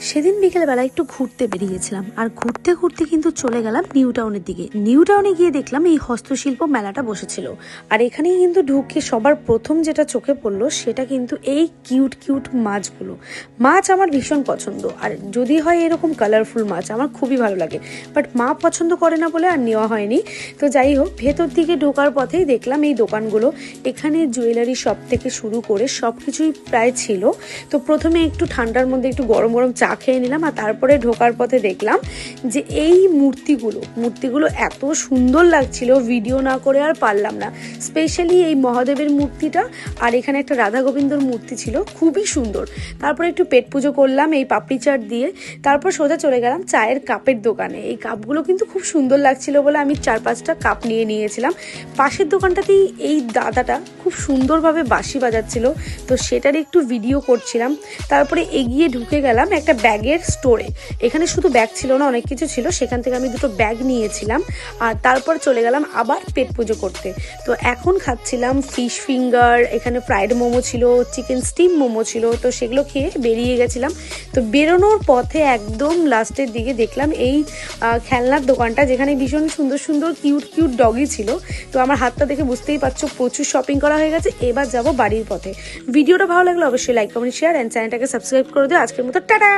সেদিন বিকেলবেলা একটু ঘুরতে বেরিয়েছিলাম, আর ঘুরতে ঘুরতে কিন্তু চলে গেলাম নিউ টাউনের দিকে। নিউ টাউনে গিয়ে দেখলাম এই হস্তশিল্প মেলাটা বসেছিল, আর এখানেই কিন্তু ঢুকে সবার প্রথম যেটা চোখে পড়লো সেটা কিন্তু এই কিউট কিউট মাছগুলো। মাছ আমার ভীষণ পছন্দ, আর যদি হয় এরকম কালারফুল মাছ আমার খুবই ভালো লাগে, বাট মা পছন্দ করে না বলে আর নেওয়া হয়নি। তো যাই হোক, ভেতর দিকে ঢোকার পথেই দেখলাম এই দোকানগুলো। এখানে জুয়েলারি শপ থেকে শুরু করে সব কিছুই প্রায় ছিল। তো প্রথমে একটু ঠান্ডার মধ্যে একটু গরম গরম চা খেয়ে নিলাম, আর তারপরে ঢোকার পথে দেখলাম যে এই মূর্তিগুলো এত সুন্দর লাগছিল, ভিডিও না করে আর পারলাম না। স্পেশালি এই মহাদেবের মূর্তিটা, আর এখানে একটা রাধা গোবিন্দর মূর্তি ছিল, খুবই সুন্দর। তারপরে একটু পেট পুজো করলাম এই পাপড়ি চাট দিয়ে। তারপর সোজা চলে গেলাম চায়ের কাপের দোকানে। এই কাপগুলো কিন্তু খুব সুন্দর লাগছিল বলে আমি 4-5টা কাপ নিয়েছিলাম। পাশের দোকানটাতেই এই দাদাটা খুব সুন্দরভাবে বাঁশি বাজাচ্ছিল, তো সেটার একটু ভিডিও করছিলাম। তারপরে এগিয়ে ঢুকে গেলাম একটা ব্যাগের স্টোরে। এখানে শুধু ব্যাগ ছিল না, অনেক কিছু ছিল। সেখান থেকে আমি 2টো ব্যাগ নিয়েছিলাম, আর তারপর চলে গেলাম আবার পেট পুজো করতে। তো এখন খাচ্ছিলাম ফিশ ফিঙ্গার, এখানে ফ্রাইড মোমো ছিল, চিকেন স্টিম মোমো ছিল। তো সেগুলো খেয়ে বেরিয়ে গেছিলাম। তো বেরোনোর পথে একদম লাস্টের দিকে দেখলাম এই খেলনার দোকানটা, যেখানে ভীষণ সুন্দর সুন্দর কিউট কিউট ডগি ছিল। তো আমার হাতটা দেখে বুঝতেই পারছো প্রচুর শপিং করা হয়ে গেছে। এবার যাব বাড়ির পথে। ভিডিওটা ভালো লাগলে অবশ্যই লাইক কমেন্ট শেয়ার অ্যান্ড চ্যানেলটাকে সাবস্ক্রাইব করে দিও। আজকের মতো টাটা।